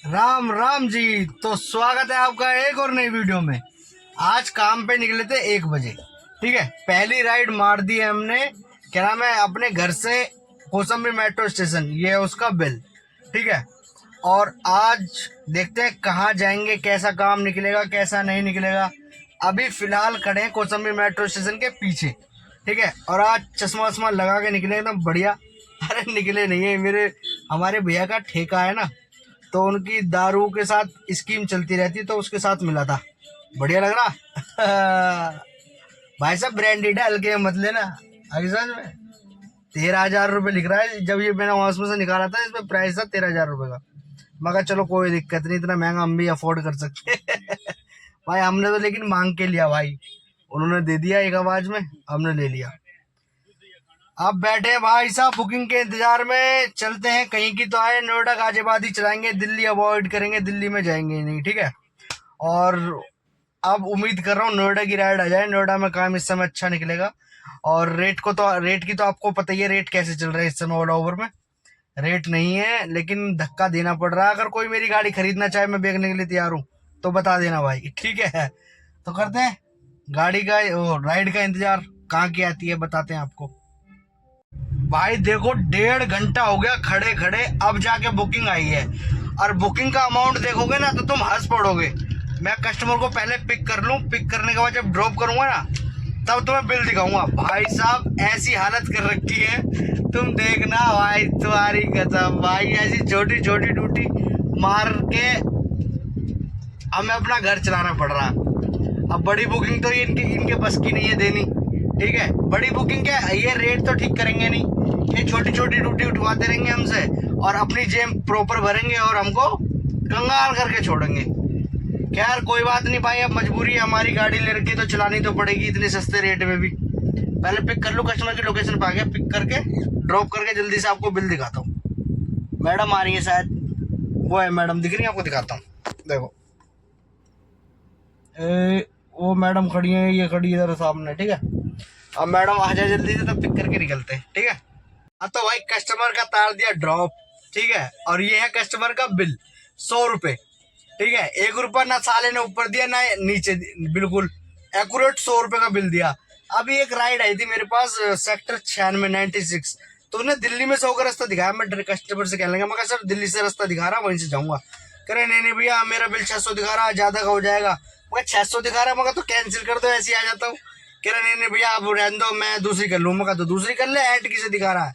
राम राम जी। तो स्वागत है आपका एक और नई वीडियो में। आज काम पे निकले थे 1 बजे। ठीक है, पहली राइड मार दी है हमने। क्या नाम है, अपने घर से कौशाम्बी मेट्रो स्टेशन, ये है उसका बिल। ठीक है, और आज देखते हैं कहाँ जाएंगे, कैसा काम निकलेगा कैसा नहीं निकलेगा। अभी फिलहाल खड़े हैं कौशाम्बी मेट्रो स्टेशन के पीछे। ठीक है, और आज चश्मा वश्मा लगा के निकले एकदम बढ़िया। अरे निकले नहीं है, हमारे भैया का ठेका है ना, तो उनकी दारू के साथ स्कीम चलती रहती, तो उसके साथ मिला था। बढ़िया लग रहा। भाई साहब ब्रांडेड है, हल्के मत लेना। आगे समझ में 13,000 रुपये लिख रहा है। जब ये मैंने उसमें से निकाला था, इसमें प्राइस था 13,000 रुपये का। मैं कहा चलो कोई दिक्कत नहीं, इतना महंगा हम भी अफोर्ड कर सकते। भाई हमने तो लेकिन मांग के लिया भाई, उन्होंने दे दिया एक आवाज में, हमने ले लिया। अब बैठे भाई साहब बुकिंग के इंतजार में। चलते हैं, कहीं की तो आए, नोएडा गाजियाबाद ही चलाएंगे, दिल्ली अवॉइड करेंगे, दिल्ली में जाएंगे नहीं। ठीक है, और अब उम्मीद कर रहा हूँ नोएडा की राइड आ जाए। नोएडा में काम इस समय अच्छा निकलेगा। और रेट की तो आपको पता ही है, रेट कैसे चल रहा है इस समय। ओला ओवर में रेट नहीं है, लेकिन धक्का देना पड़ रहा है। अगर कोई मेरी गाड़ी खरीदना चाहे, मैं बेचने के लिए तैयार हूँ, तो बता देना भाई। ठीक है, तो करते हैं गाड़ी का राइड का इंतजार। कहाँ की आती है बताते हैं आपको। भाई देखो 1.5 घंटा हो गया खड़े खड़े, अब जाके बुकिंग आई है। और बुकिंग का अमाउंट देखोगे ना तो तुम हंस पड़ोगे। मैं कस्टमर को पहले पिक कर लूं, पिक करने के बाद जब ड्रॉप करूंगा ना, तब तुम्हें बिल दिखाऊंगा। भाई साहब ऐसी हालत कर रखी है, तुम देखना भाई, तुम्हारी कसम भाई। ऐसी छोटी छोटी टूटी मार के हमें अपना घर चलाना पड़ रहा। अब बड़ी बुकिंग तो ये इनके बस की नहीं है देनी। ठीक है, बड़ी बुकिंग क्या है, ये रेट तो ठीक करेंगे नहीं, ये छोटी छोटी टूटी उठवाते रहेंगे हमसे, और अपनी जेब प्रॉपर भरेंगे और हमको कंगाल करके छोड़ेंगे। खैर कोई बात नहीं भाई, अब मजबूरी है हमारी, गाड़ी ले रखी तो चलानी तो पड़ेगी इतने सस्ते रेट में भी। पहले पिक कर लो, कस्टमर की लोकेशन पे आ गया, पिक करके ड्रॉप करके जल्दी से आपको बिल दिखाता हूँ। मैडम आ रही है शायद, वो है मैडम दिख रही है आपको, दिखाता हूँ। देखो वो मैडम खड़ी है, ये खड़ी इधर सामने। ठीक है, अब मैडम आ जाए जल्दी से, तो पिक करके निकलते हैं। ठीक है, हाँ तो भाई कस्टमर का तार दिया ड्रॉप। ठीक है, और ये है कस्टमर का बिल 100 रुपये। ठीक है, 1 रुपया ना साले ने ऊपर दिया ना नीचे, बिल्कुल एक्यूरेट 100 रुपये का बिल दिया। अभी एक राइड आई थी मेरे पास सेक्टर 96 तो उन्हें दिल्ली में 100 का रास्ता दिखाया। मैं कस्टमर से कहने लगा, मैं कहा सर दिल्ली से रास्ता दिखा रहा, वहीं से जाऊंगा। कह रहे नहीं भैया मेरा बिल 600 दिखा रहा, ज्यादा का हो जाएगा। मैं 600 दिखा रहा, मगर तो कैंसिल कर दो, ऐसे ही आ जाता हूँ। कह रहा नहीं भैया आप रहने दो, मैं दूसरी कर लूँ। मैं तो दूसरी कर ले, ऐड किसे दिखा रहा है।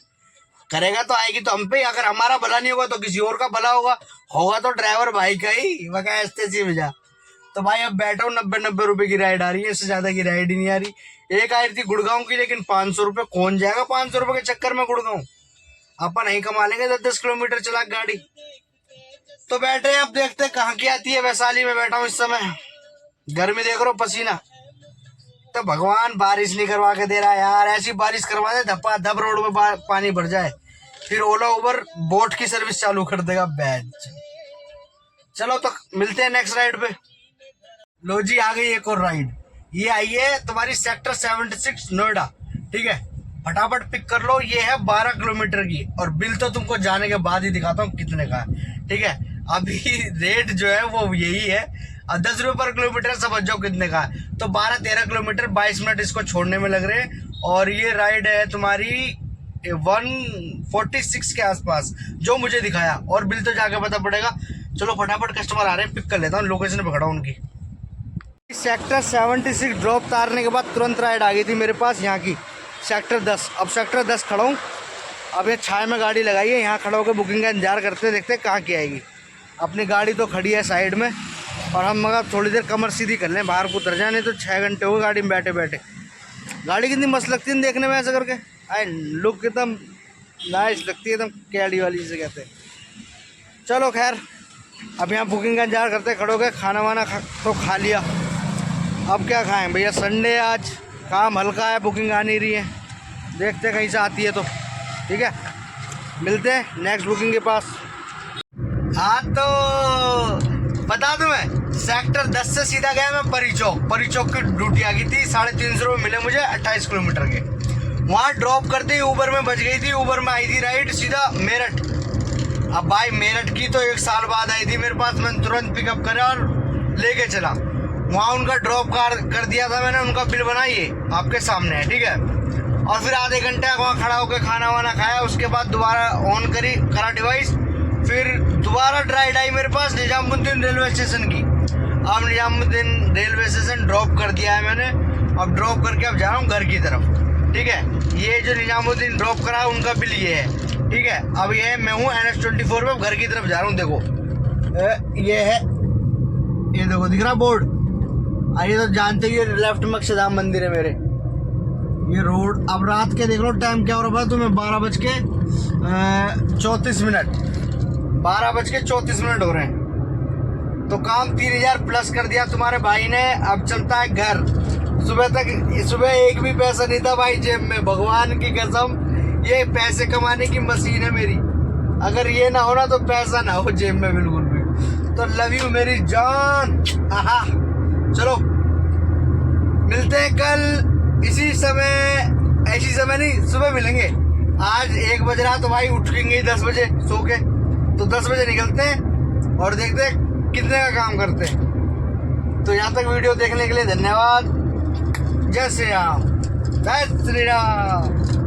करेगा तो आएगी तो हम पे, अगर हमारा भला नहीं होगा तो किसी और का भला होगा तो ड्राइवर भाई का ही। मैं कहा ऐसे सी बजा। तो भाई अब बैठा हूँ, 90 रुपए की राइड आ रही है, इससे ज्यादा की राइड ही नहीं आ रही। एक आई थी गुड़गांव की, लेकिन 500 रुपये कौन जाएगा 500 रुपये के चक्कर में गुड़गांव। अपन नहीं कमा लेंगे 10-10 किलोमीटर चला गाड़ी। तो बैठे अब देखते कहाँ की आती है। वैशाली में बैठा हूँ इस समय, गर्मी देख रहा हूँ, पसीना। तो भगवान बारिश नहीं करवा के दे रहा यार, ऐसी बारिश करवा दे धप्पा धप रोड में पानी भर जाए, फिर ओला उबर बोट की सर्विस चालू कर देगा बैच। चलो तो मिलते हैं नेक्स्ट राइड पे। लो जी आ गई एक और राइड, ये आई है तुम्हारी सेक्टर 76 नोएडा। ठीक है, फटाफट पिक कर लो। ये है 12 किलोमीटर की, और बिल तो तुमको जाने के बाद ही दिखाता हूँ कितने का है। ठीक है, अभी रेट जो है वो यही है, 10 रुपये पर किलोमीटर, समझ जाओ कितने का है। तो 12-13 किलोमीटर 22 मिनट इसको छोड़ने में लग रहे हैं। और ये राइड है तुम्हारी 146 के आसपास जो मुझे दिखाया, और बिल तो जाके पता पड़ेगा। चलो फटाफट कस्टमर आ रहे हैं, पिक कर लेता हूँ, लोकेशन पे खड़ा हूँ उनकी। सेक्टर 76 ड्रॉप तारने के बाद तुरंत राइड आ गई थी मेरे पास यहाँ की, सेक्टर 10। अब सेक्टर 10 खड़ा हूँ, अब ये छाया में गाड़ी लगाई है, यहाँ खड़ा होकर बुकिंग का इंतजार करते देखते कहाँ की आएगी। अपनी गाड़ी तो खड़ी है साइड में, और हम मगर थोड़ी देर कमर सीधी कर लें, बाहर को उतर जाए, नहीं तो 6 घंटे हो गए गाड़ी में बैठे बैठे। गाड़ी कितनी मस्त लगती है देखने में, ऐसा करके आई लुक एकदम नाइस लगती है, एकदम कैडी वाली जिसे कहते हैं। चलो खैर अब यहाँ बुकिंग का इंतजार करते खड़े हो गए। खाना वाना तो खा लिया, अब क्या खाएं भैया, संडे आज, काम हल्का है, बुकिंग आ नहीं रही है, देखते कहीं से आती है तो। ठीक है, मिलते हैं नेक्स्ट बुकिंग के पास। हाँ तो बता दूं, मैं सेक्टर 10 से सीधा गया मैं परी चौक की ड्यूटी आ गई थी। 350 रुपये मिले मुझे 28 किलोमीटर के। वहाँ ड्रॉप करते ही ऊबर में बच गई थी, ऊबर में आई थी राइड सीधा मेरठ। अब भाई मेरठ की तो 1 साल बाद आई थी मेरे पास, मैंने तुरंत पिकअप करा और लेके चला। वहाँ उनका ड्रॉप कर दिया था मैंने, उनका बिल बनाइए आपके सामने है, ठीक है। और फिर आधे घंटे वहाँ खड़ा होकर खाना वाना खाया, उसके बाद दोबारा ऑन करा डिवाइस, फिर दोबारा ड्राइड आई मेरे पास निजामुद्दीन रेलवे स्टेशन की। अब निजामुद्दीन रेलवे स्टेशन ड्रॉप कर दिया है मैंने, अब ड्रॉप करके अब जा रहा हूँ घर की तरफ, ठीक है। ये जो निजामुद्दीन ड्रॉप करा है उनका बिल ये है, ठीक है। अब ये मैं हूँ NH24 में, घर की तरफ जा रहा हूँ। देखो ये है, ये देखो दिख रहा बोर्ड। ये तो जानते ही लेफ्ट में अक्षरधाम मंदिर है मेरे, ये रोड। अब रात के देख लो टाइम क्या हो रहा है तुम्हें, 12:34 हो रहे हैं। तो काम 3000 प्लस कर दिया तुम्हारे भाई ने। अब चलता है घर। सुबह एक भी पैसा नहीं था भाई जेब में, भगवान की कसम। ये पैसे कमाने की मशीन है मेरी, अगर ये ना हो ना तो पैसा ना हो जेब में बिल्कुल भी। तो लव यू मेरी जान। आहा, चलो मिलते हैं कल इसी समय, ऐसी समय नहीं, सुबह मिलेंगे। आज 1 बज रहा तो भाई उठेंगे 10 बजे सो के, तो 10 बजे निकलते हैं और देखते हैं कितने का काम करते हैं। तो यहाँ तक वीडियो देखने के लिए धन्यवाद। जय श्री राम, जय श्री राम।